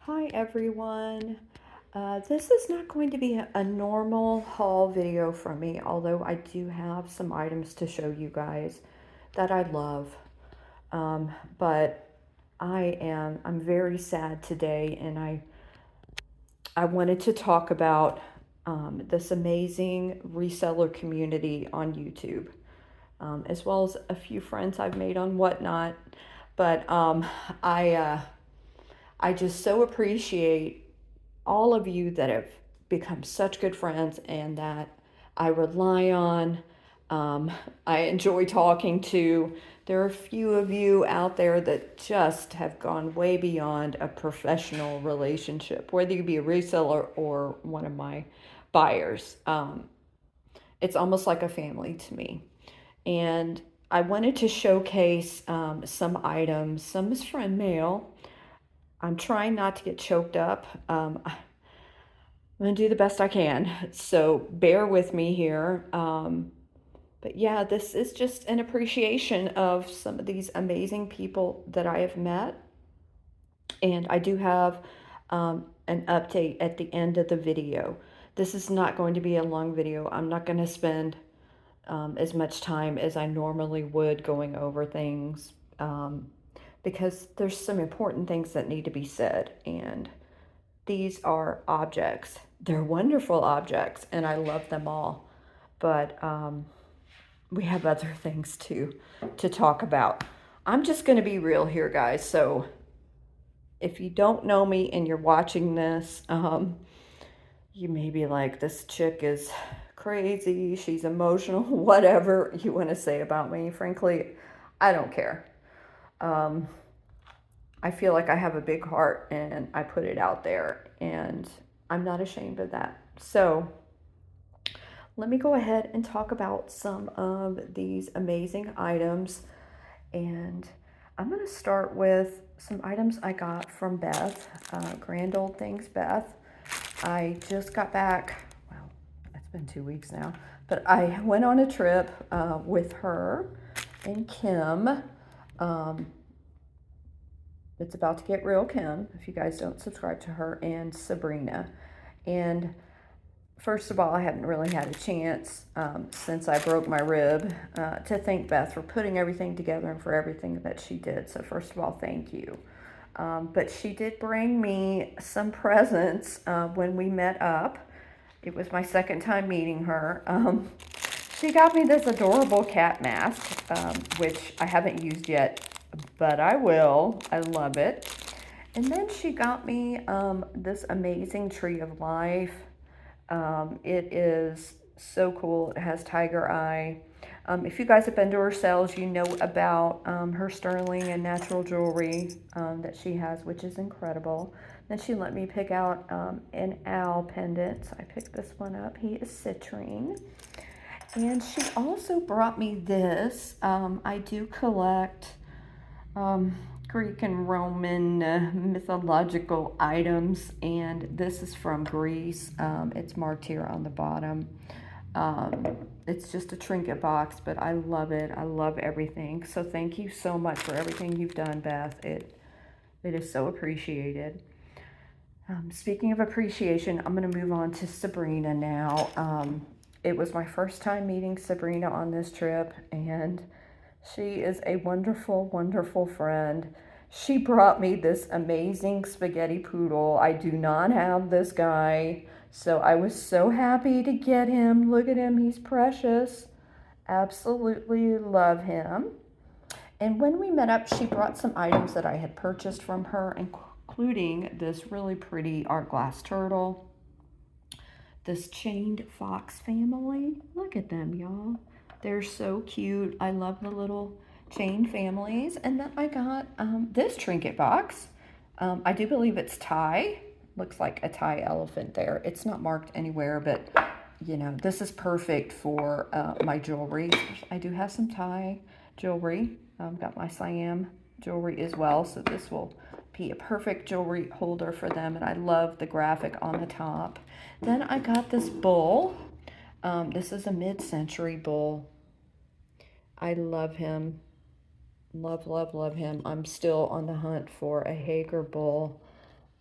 Hi everyone. This is not going to be a normal haul video from me, although I do have some items to show you guys that I love. But I'm very sad today, and I wanted to talk about this amazing reseller community on YouTube, as well as a few friends I've made on Whatnot. But I uh, I just so appreciate all of you that have become such good friends and that I rely on. Um, I enjoy talking to. There are a few of you out there that just have gone way beyond a professional relationship, whether you be a reseller or one of my buyers. It's almost like a family to me. And I wanted to showcase some items. Some is friend mail. I'm trying not to get choked up. I'm going to do the best I can. So bear with me here. But yeah, this is just an appreciation of some of these amazing people that I have met. And I do have an update at the end of the video. This is not going to be a long video. I'm not going to spend as much time as I normally would going over things because there's some important things that need to be said. And these are objects. They're wonderful objects, and I love them all. But we have other things to talk about. I'm just going to be real here, guys. So if you don't know me and you're watching this, you may be like, this chick is crazy. She's emotional. Whatever you want to say about me. Frankly, I don't care. Um, I feel like I have a big heart and I put it out there, and I'm not ashamed of that. So, let me go ahead and talk about some of these amazing items. And I'm going to start with some items I got from Beth, Grand Old Things Beth. I just got back, well, it's been 2 weeks now, but I went on a trip with her and Kim. Um, it's about to get real, Kim, if you guys don't subscribe to her, and Sabrina. And first of all, I haven't really had a chance since I broke my rib to thank Beth for putting everything together and for everything that she did. So, first of all, thank you. But she did bring me some presents when we met up. It was my second time meeting her. She got me this adorable cat mask, which I haven't used yet, but I will. I love it. And then she got me this amazing tree of life. It is so cool. It has tiger eye. If you guys have been to her sales, you know about her sterling and natural jewelry that she has, which is incredible. Then she let me pick out an owl pendant. So I picked this one up. He is citrine. And she also brought me this. I do collect um, Greek and Roman mythological items, and this is from Greece. It's marked here on the bottom. It's just a trinket box, but I love it. I love everything. So thank you so much for everything you've done, Beth. It is so appreciated. Speaking of appreciation, I'm going to move on to Sabrina now. It was my first time meeting Sabrina on this trip, and she is a wonderful, wonderful friend. She brought me this amazing spaghetti poodle. I do not have this guy, so I was so happy to get him. Look at him, he's precious. Absolutely love him. And when we met up, she brought some items that I had purchased from her, including this really pretty art glass turtle, this chained fox family. Look at them, y'all. They're so cute. I love the little chain families. And then I got this trinket box. I do believe it's Thai. Looks like a Thai elephant there. It's not marked anywhere, but you know, this is perfect for my jewelry. I do have some Thai jewelry. Got my Siam jewelry as well, so this will be a perfect jewelry holder for them. And I love the graphic on the top. Then I got this bull. This is a mid-century bull. I love him. Love, love, love him. I'm still on the hunt for a Hager bull.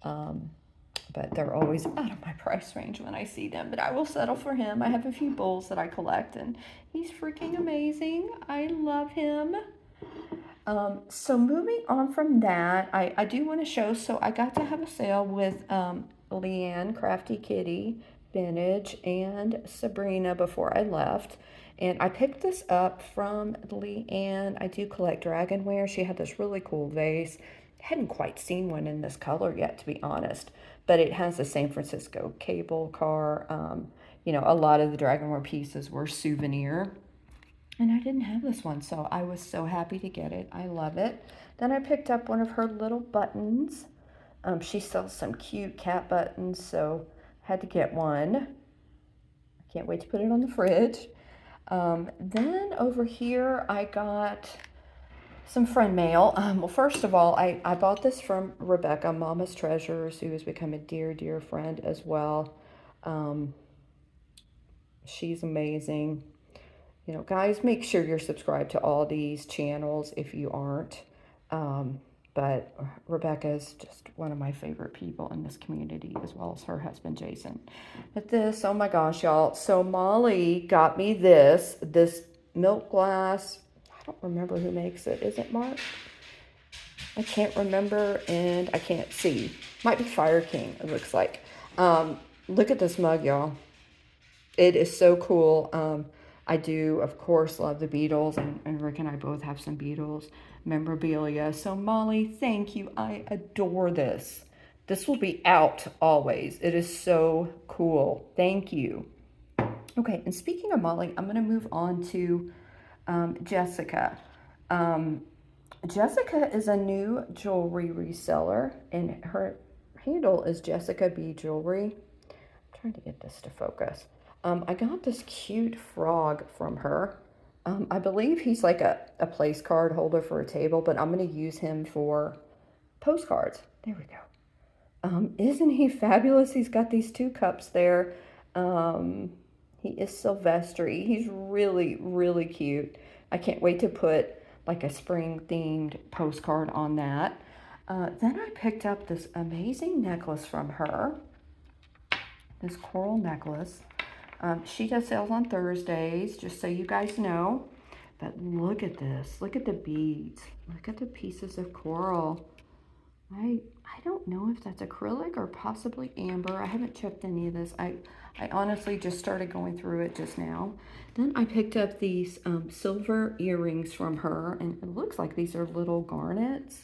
But they're always out of my price range when I see them. But I will settle for him. I have a few bulls that I collect, and he's freaking amazing. I love him. So moving on from that, I do want to show, so I got to have a sale with Leanne, Crafty Kitty, Vintage, and Sabrina before I left. And I picked this up from Leanne. I do collect dragonware. She had this really cool vase. Hadn't quite seen one in this color yet, to be honest. But it has the San Francisco cable car. You know, a lot of the dragonware pieces were souvenir. And I didn't have this one, so I was so happy to get it. I love it. Then I picked up one of her little buttons. She sells some cute cat buttons, so had to get one. I can't wait to put it on the fridge. Then over here, I got some friend mail. Well, first of all, I bought this from Rebecca, Mama's Treasures, who has become a dear, dear friend as well. She's amazing. You know, guys, make sure you're subscribed to all these channels if you aren't. But Rebecca is just one of my favorite people in this community, as well as her husband, Jason. But this, oh my gosh, y'all. So Molly got me this milk glass. I don't remember who makes it. Is it Mark? I can't remember, and I can't see. Might be Fire King, it looks like. Look at this mug, y'all. It is so cool. I do, of course, love the Beatles, and Rick and I both have some Beatles memorabilia. So Molly, thank you. I adore this. This will be out always. It is so cool. Thank you. Okay, and speaking of Molly, I'm going to move on to Jessica. Jessica is a new jewelry reseller, and her handle is Jessica B Jewelry. I'm trying to get this to focus. I got this cute frog from her. I believe he's like a place card holder for a table, but I'm going to use him for postcards. There we go. Isn't he fabulous? He's got these two cups there. He is Silvestri. He's really, really cute. I can't wait to put like a spring themed postcard on that. Then I picked up this amazing necklace from her. This coral necklace. She does sales on Thursdays, just so you guys know. But look at this. Look at the beads. Look at the pieces of coral. I don't know if that's acrylic or possibly amber. I haven't checked any of this. I honestly just started going through it just now. Then I picked up these silver earrings from her, and it looks like these are little garnets.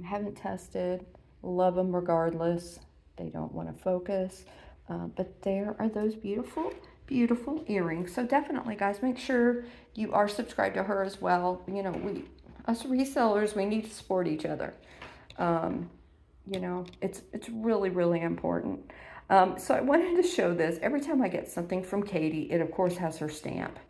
Haven't tested. Love them regardless. They don't want to focus. But there are those beautiful, beautiful earrings. So definitely, guys, make sure you are subscribed to her as well. You know, us resellers, we need to support each other. You know, it's really, really important. So I wanted to show this. Every time I get something from Katie, it of course has her stamp.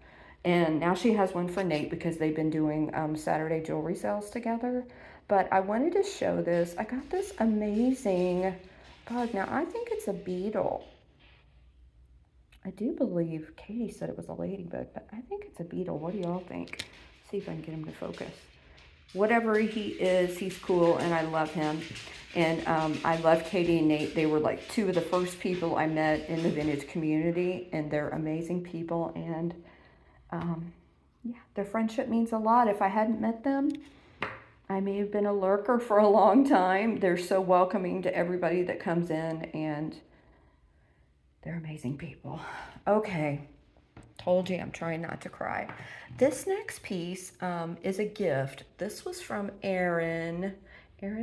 And now she has one for Nate because they've been doing Saturday jewelry sales together. But I wanted to show this. I got this amazing bug. Now, I think it's a beetle. I do believe Katie said it was a ladybug, but I think it's a beetle. What do y'all think? See if I can get him to focus. Whatever he is, he's cool, and I love him. And I love Katie and Nate. They were like two of the first people I met in the vintage community, and they're amazing people. And yeah, their friendship means a lot. If I hadn't met them, I may have been a lurker for a long time. They're so welcoming to everybody that comes in, and they're amazing people. Okay, told you I'm trying not to cry. This next piece is a gift. This was from Erin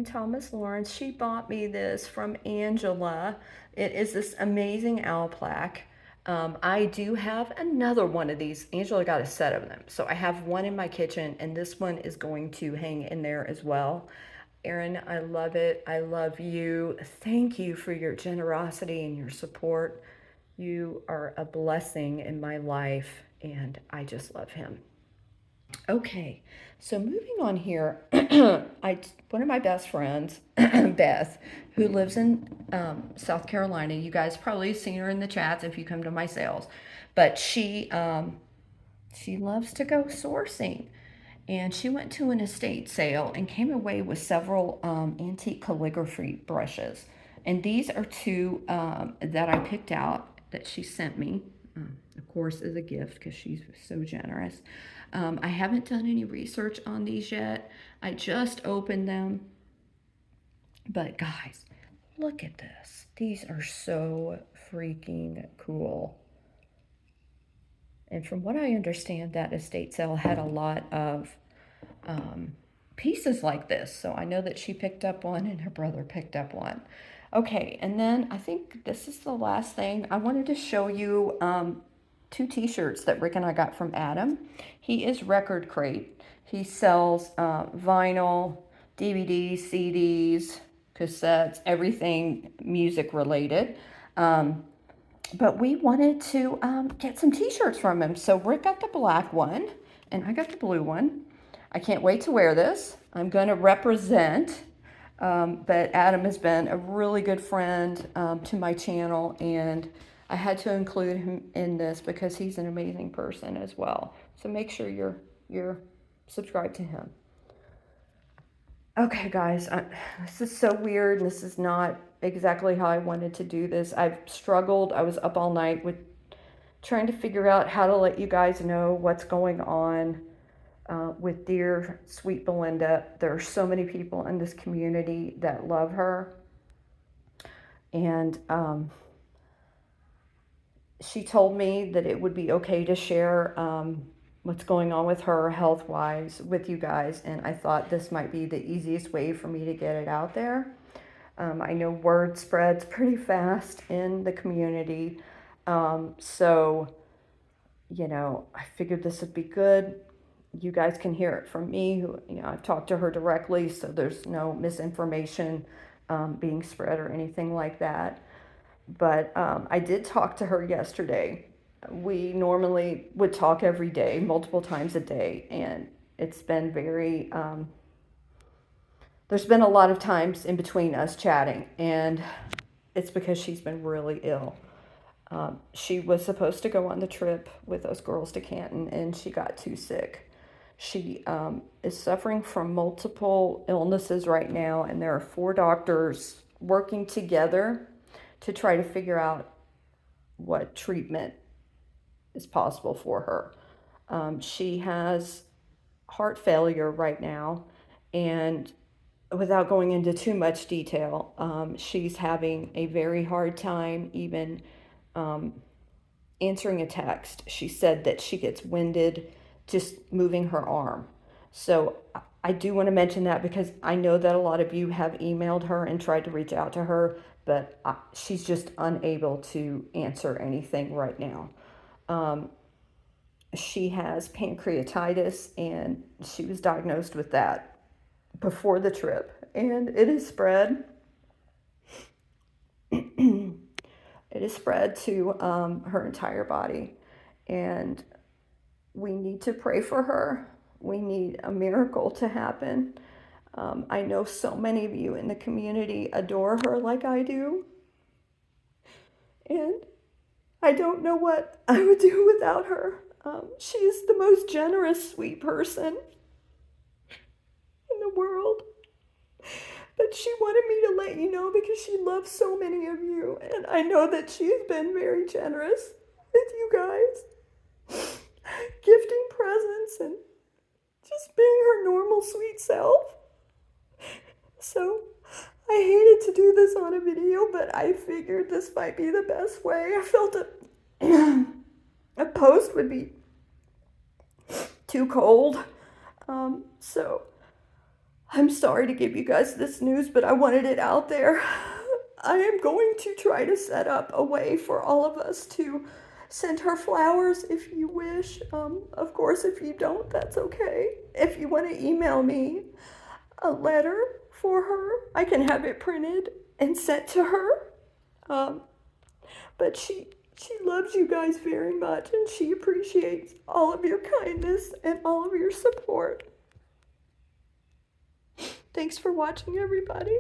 Thomas Lawrence. She bought me this from Angela. It is this amazing owl plaque. I do have another one of these. Angela got a set of them. So I have one in my kitchen, and this one is going to hang in there as well. Erin, I love it. I love you. Thank you for your generosity and your support. You are a blessing in my life, and I just love him. Okay, so moving on here, one of my best friends, Beth, who lives in South Carolina. You guys probably seen her in the chats if you come to my sales, but she loves to go sourcing, And she went to an estate sale and came away with several antique calligraphy brushes. And these are two that I picked out that she sent me, of course, as a gift because she's so generous. I haven't done any research on these yet. I just opened them. But guys, look at this. These are so freaking cool. And from what I understand, that estate sale had a lot of pieces like this. So I know that she picked up one and her brother picked up one. Okay, and then I think this is the last thing. I wanted to show you two t-shirts that Rick and I got from Adam. He is Record Crate. He sells vinyl, DVDs, CDs, cassettes, everything music related. But we wanted to get some t-shirts from him. So Rick got the black one and I got the blue one. I can't wait to wear this. I'm going to represent, but Adam has been a really good friend to my channel, and I had to include him in this because he's an amazing person as well. So make sure you're subscribed to him. Okay, guys, this is so weird. This is not exactly how I wanted to do this. I've struggled. I was up all night with trying to figure out how to let you guys know what's going on with dear sweet Belinda. There are so many people in this community that love her. And she told me that it would be okay to share what's going on with her health-wise with you guys. And I thought this might be the easiest way for me to get it out there. I know word spreads pretty fast in the community. So, you know, I figured this would be good. You guys can hear it from me, who, you know, I've talked to her directly, so there's no misinformation being spread or anything like that. But I did talk to her yesterday. We normally would talk every day, multiple times a day, and it's been very, there's been a lot of times in between us chatting, and it's because she's been really ill. She was supposed to go on the trip with those girls to Canton, and she got too sick. She is suffering from multiple illnesses right now, and there are 4 doctors working together to try to figure out what treatment is possible for her. She has heart failure right now, and without going into too much detail, she's having a very hard time even answering a text. She said that she gets winded just moving her arm. So I do want to mention that because I know that a lot of you have emailed her and tried to reach out to her, but she's just unable to answer anything right now. She has pancreatitis, and she was diagnosed with that before the trip, and it has spread. It has spread to her entire body, and we need to pray for her. We need a miracle to happen. I know so many of you in the community adore her like I do. And I don't know what I would do without her. She is the most generous, sweet person in the world. But she wanted me to let you know because she loves so many of you. And I know that she's been very generous with you guys, gifting presents and just being her normal sweet self. So I hated to do this on a video, but I figured this might be the best way. I felt a post would be too cold. So I'm sorry to give you guys this news, but I wanted it out there. I am going to try to set up a way for all of us to send her flowers if you wish. Of course, if you don't, that's okay. If you want to email me a letter for her, I can have it printed and sent to her. But she loves you guys very much, and she appreciates all of your kindness and all of your support. Thanks for watching, everybody.